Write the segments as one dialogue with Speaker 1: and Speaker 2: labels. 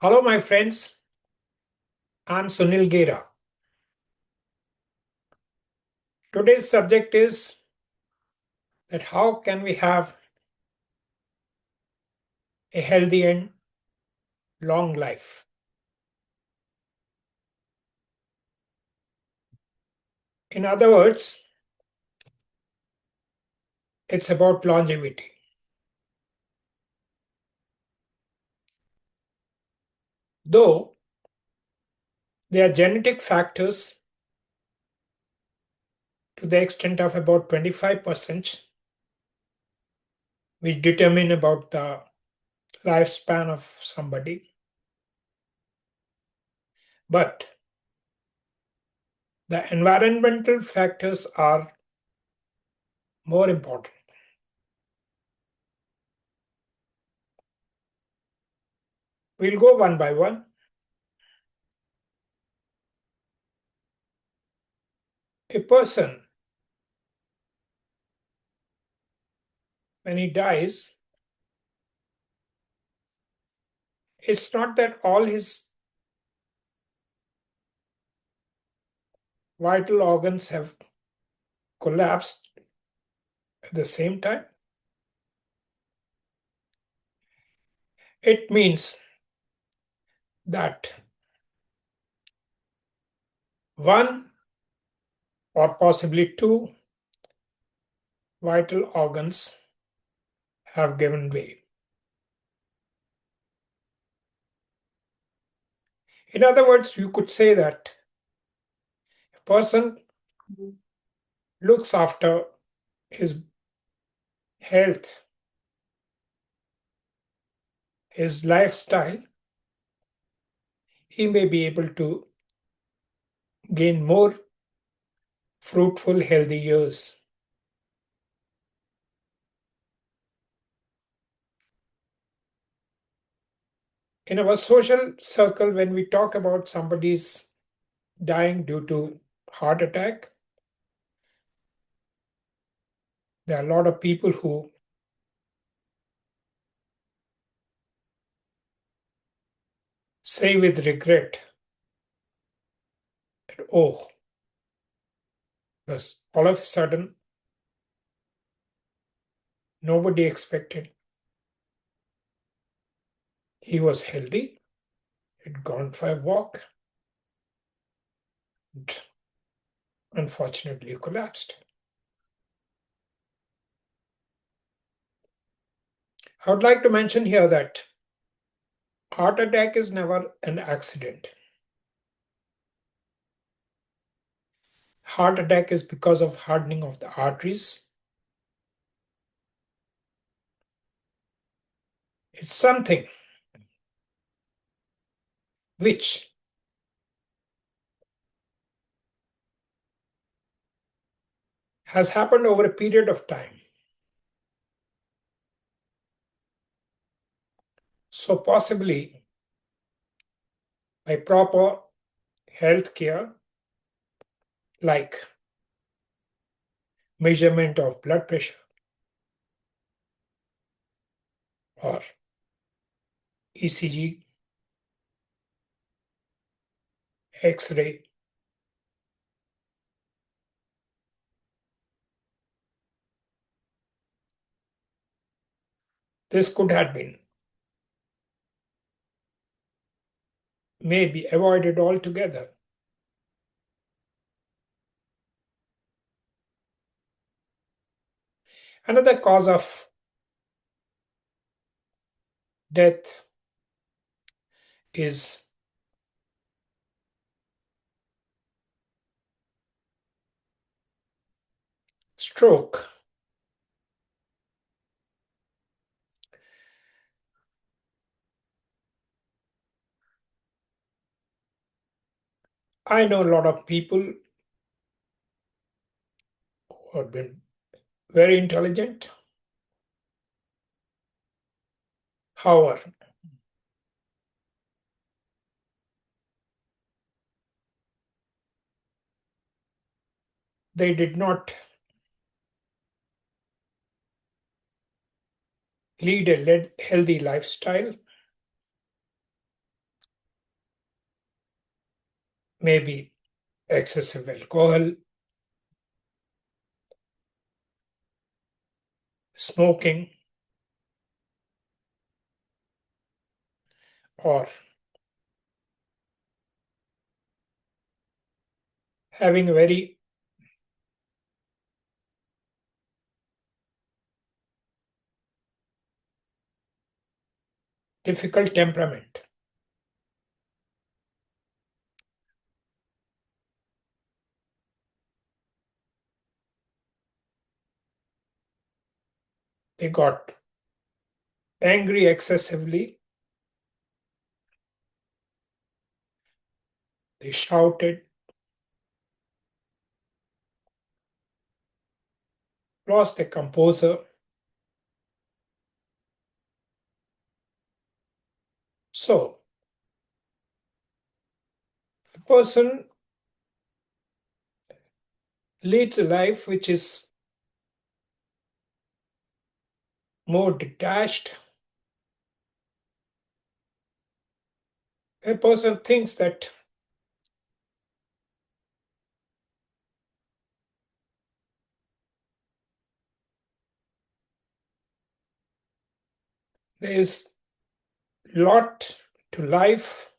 Speaker 1: Hello, my friends. I'm Sunil Gera. Today's subject is that how can we have a healthy and long life? In other words, it's about longevity. Though there are genetic factors to the extent of about 25% which determine about the lifespan of somebody, but the environmental factors are more important. We'll go one by one. A person, when he dies, it's not that all his vital organs have collapsed at the same time. It means that one or possibly two vital organs have given way. In other words, you could say that a person looks after his health, his lifestyle, he may be able to gain more fruitful, healthy years. In our social circle, when we talk about somebody's dying due to heart attack, there are a lot of people who say with regret that, oh, thus all of a sudden, nobody expected. He was healthy, had gone for a walk, and unfortunately collapsed. I would like to mention here that heart attack is never an accident. Heart attack is because of hardening of the arteries. It's something which has happened over a period of time. So possibly by proper health care, like measurement of blood pressure or ECG, X-ray, this could have been maybe avoided altogether. Another cause of death is stroke. I know a lot of people who have been very intelligent. However, they did not lead a healthy lifestyle. maybe excessive alcohol, smoking, or having a very difficult temperament. They got angry excessively, they shouted, lost their composure. So, the person leads a life which is more detached. A person thinks that there is lot to life.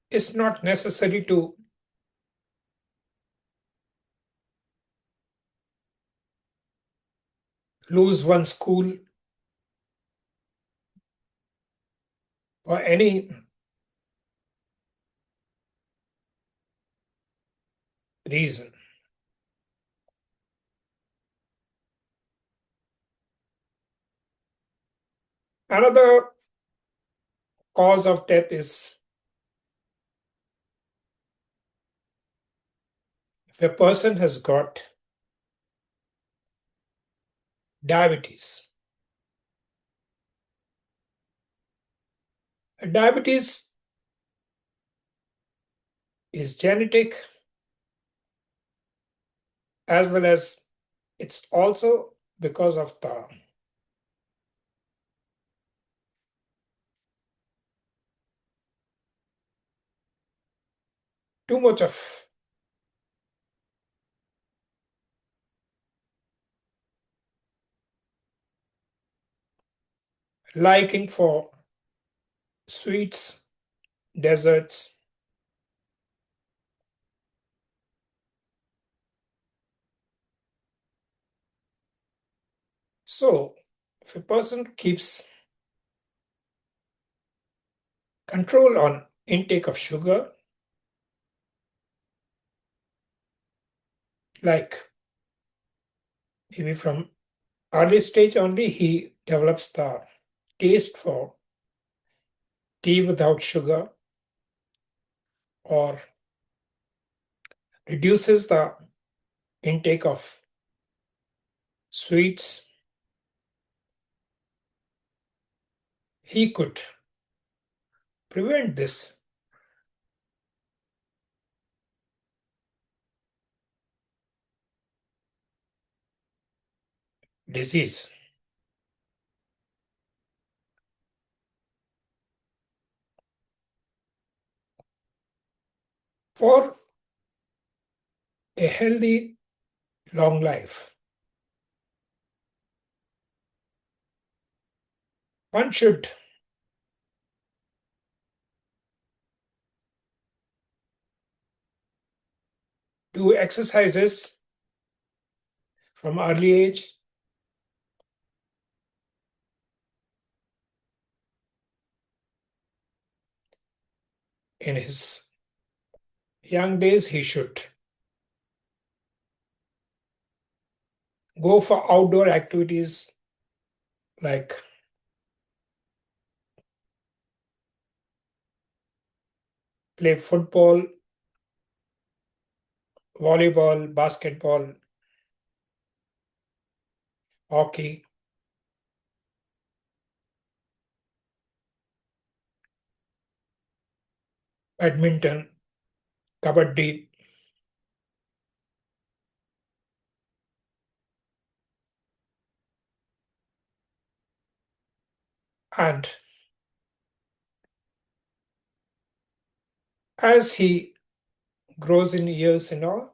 Speaker 1: It's not necessary to lose one school or any reason. Another cause of death is if a person has got diabetes. Diabetes is genetic as well as it's also because of the too much of liking for sweets, desserts. So, if a person keeps control on intake of sugar, like maybe from early stage only, he develops the taste for tea without sugar or reduces the intake of sweets, he could prevent this disease. For a healthy long life, one should do exercises from early age. In his young days, he should go for outdoor activities like play football, volleyball, basketball, hockey, badminton, kabaddi. And as he grows in years and all,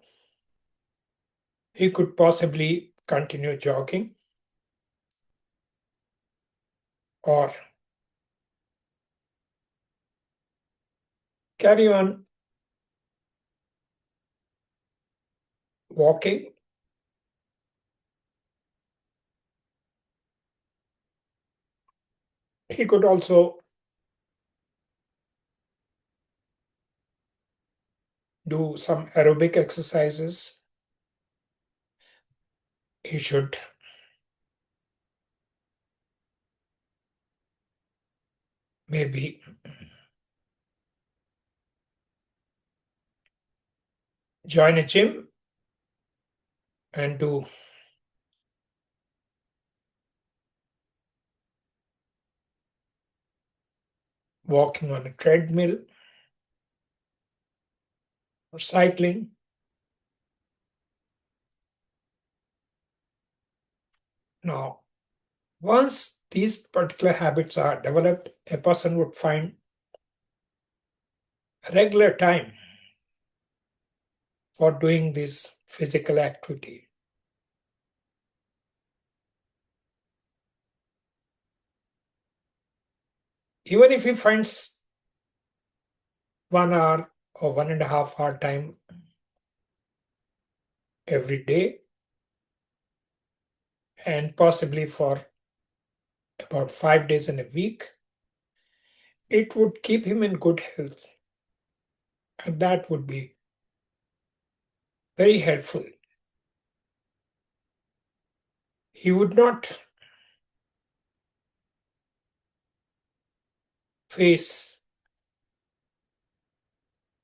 Speaker 1: he could possibly continue jogging or carry on walking. He could also do some aerobic exercises. He should maybe join a gym and do walking on a treadmill or cycling. Now, once these particular habits are developed, a person would find regular time for doing this physical activity. Even if he finds 1 hour or 1.5 hour time every day, and possibly for about 5 days in a week, it would keep him in good health. And that would be very helpful. He would not face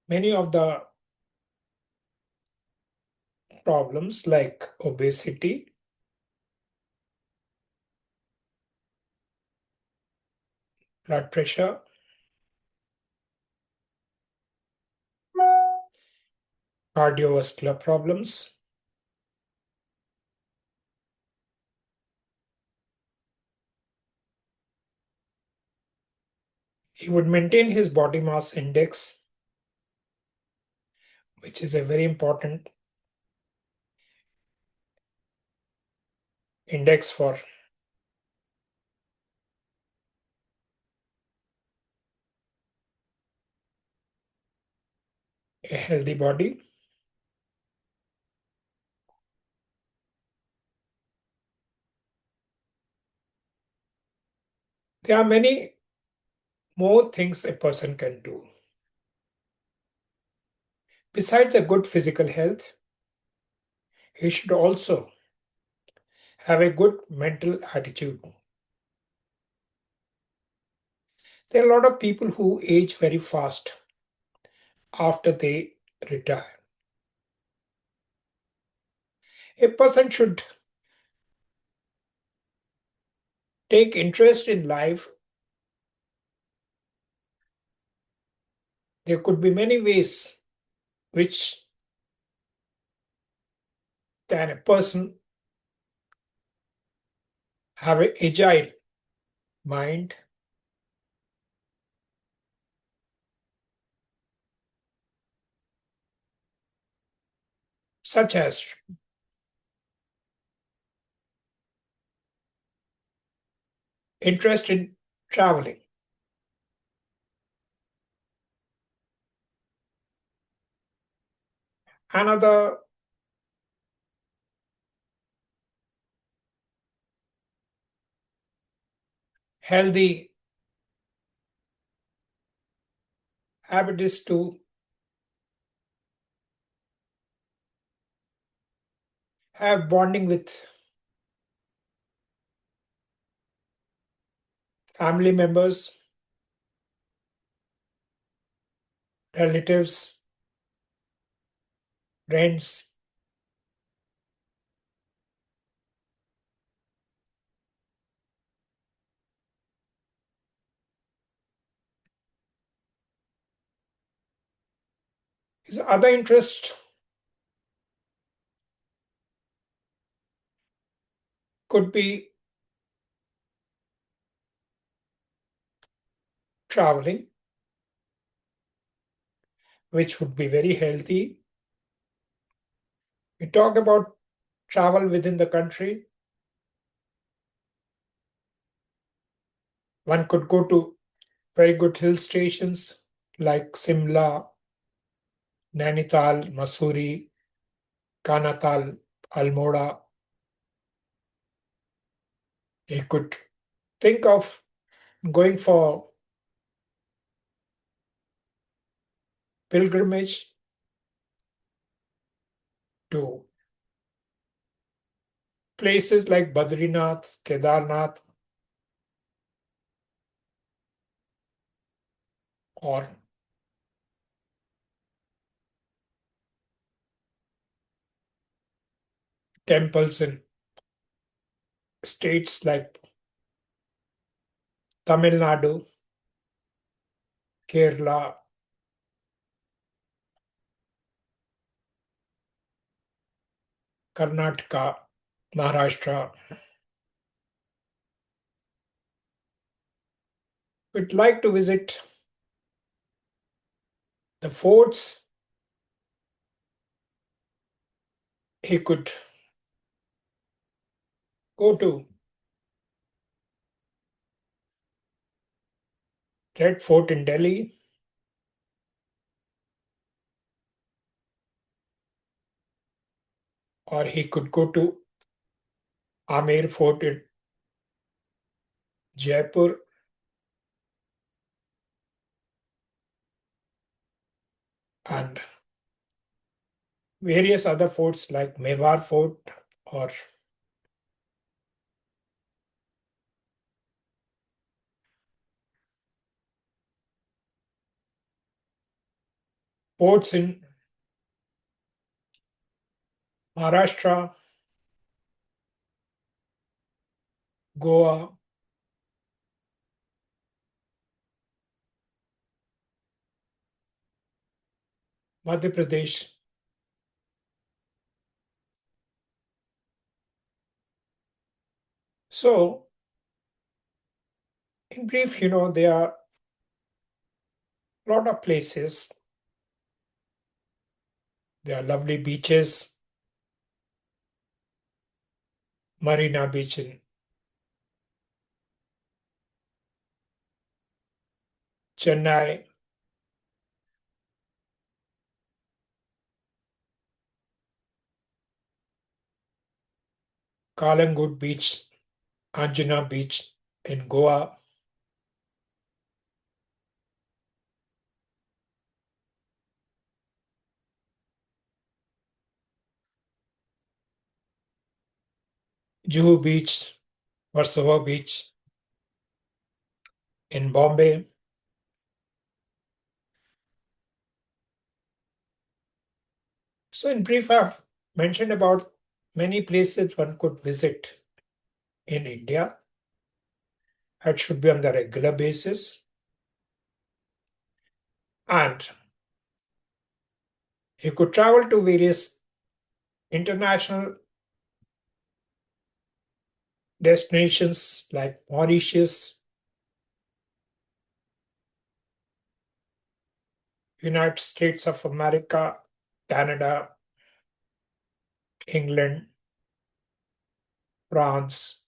Speaker 1: many of the problems like obesity, blood pressure, cardiovascular problems. He would maintain his body mass index, which is a very important index for a healthy body. There are many more things a person can do. Besides a good physical health, he should also have a good mental attitude. There are a lot of people who age very fast after they retire. A person should take interest in life. There could be many ways which can a person have an agile mind, such as interest in traveling. Another healthy habit is to have bonding with family members, relatives, friends. His other interest could be traveling, which would be very healthy. We talk about travel within the country. One could go to very good hill stations like Simla, Nainital, Mussoorie, Kanatal, Almora. He could think of going for pilgrimage to places like Badrinath, Kedarnath, or temples in states like Tamil Nadu, Kerala, Karnataka, Maharashtra. We'd like to visit the forts. He could go to Red Fort in Delhi, or he could go to Amer Fort in Jaipur, and various other forts like Mewar Fort or forts in Maharashtra, Goa, Madhya Pradesh. So, in brief, there are a lot of places. There are lovely beaches, Marina Beach in Chennai, Kalangut Beach, Anjuna Beach in Goa, Juhu Beach, Warsaw Beach in Bombay. So, in brief, I've mentioned about many places one could visit in India. That should be on the regular basis. And you could travel to various international destinations like Mauritius, United States of America, Canada, England, France,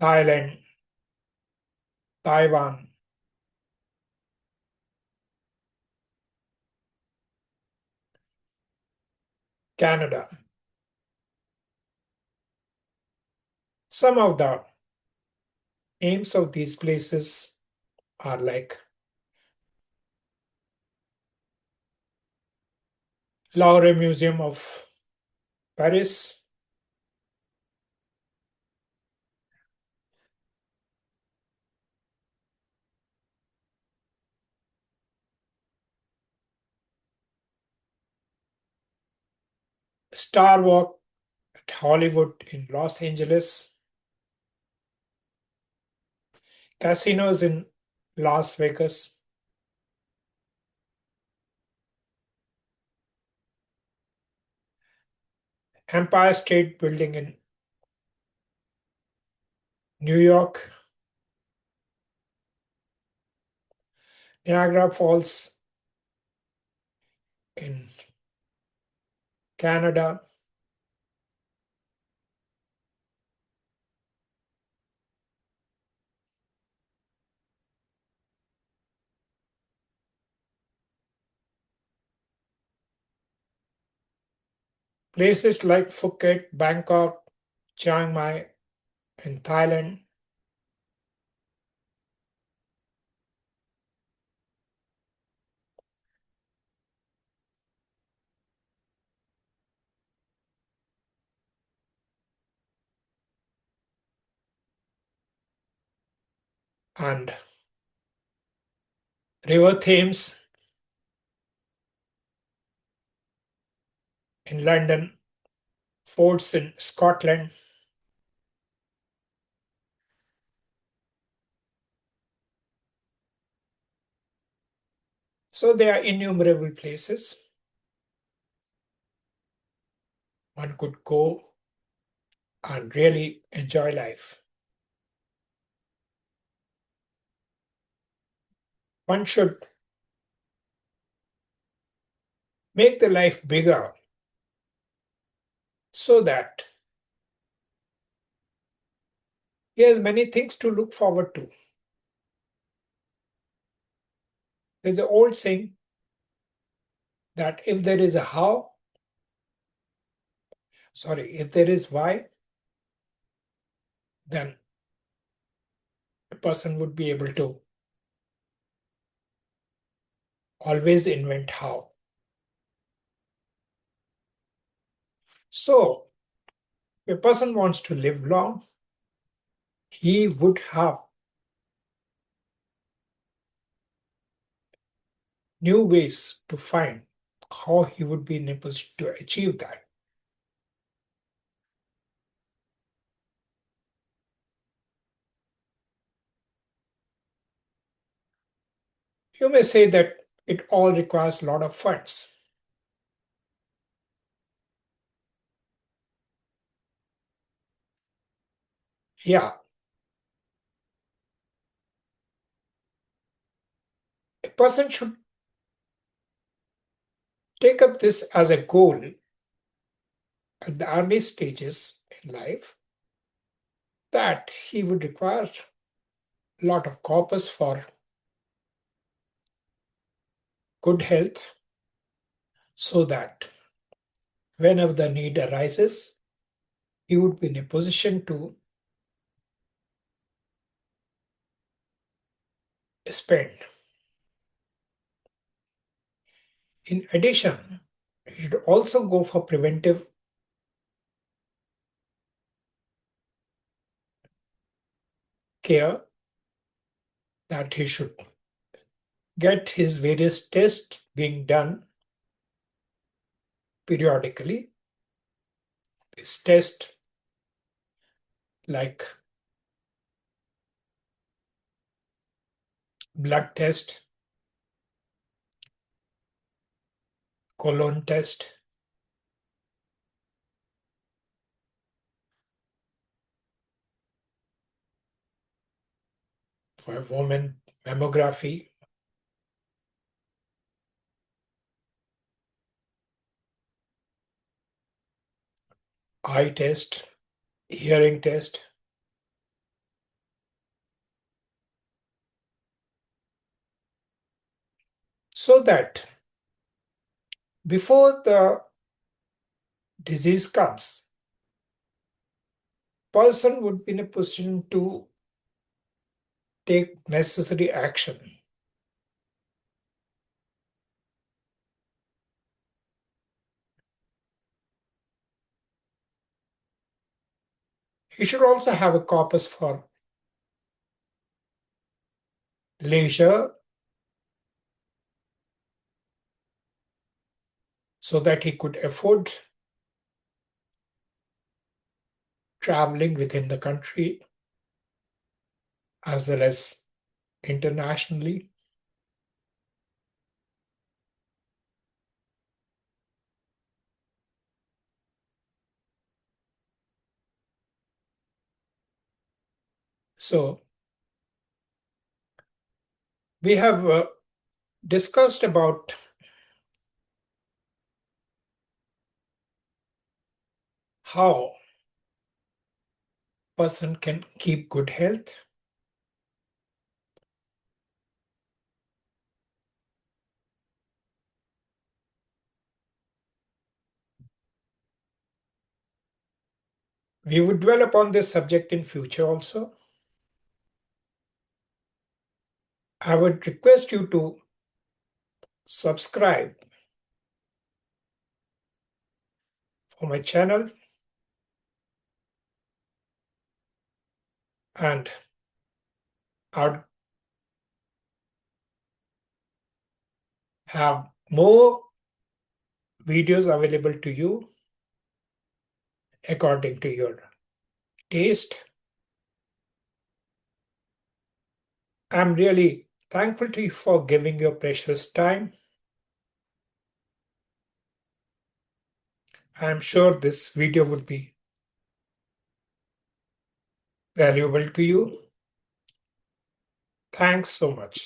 Speaker 1: Thailand, Taiwan, Canada. Some of the names of these places are like Louvre Museum of Paris, Star Walk at Hollywood in Los Angeles, casinos in Las Vegas, Empire State Building in New York, Niagara Falls in Canada. Places like Phuket, Bangkok, Chiang Mai in Thailand. And River Thames in London, forts in Scotland. So there are innumerable places one could go and really enjoy life. One should make the life bigger so that he has many things to look forward to. There's an old saying that if there is a how, if there is why, then a person would be able to always invent how. So, if a person wants to live long, he would have new ways to find how he would be in a position to achieve that. You may say that it all requires a lot of funds. Yeah, a person should take up this as a goal at the early stages in life that he would require a lot of corpus for good health so that whenever the need arises, he would be in a position to spend. In addition, he should also go for preventive care, that he should get his various tests being done periodically. This test like blood test, colon test, for women mammography, eye test, hearing test, so that before the disease comes, person would be in a position to take necessary action. He should also have a corpus for leisure so that he could afford traveling within the country as well as internationally. So we have discussed about how person can keep good health. We would dwell upon this subject in future also. I would request you to subscribe for my channel and I would have more videos available to you according to your taste. I'm really thankful to you for giving your precious time. I'm sure this video would be valuable to you. Thanks so much.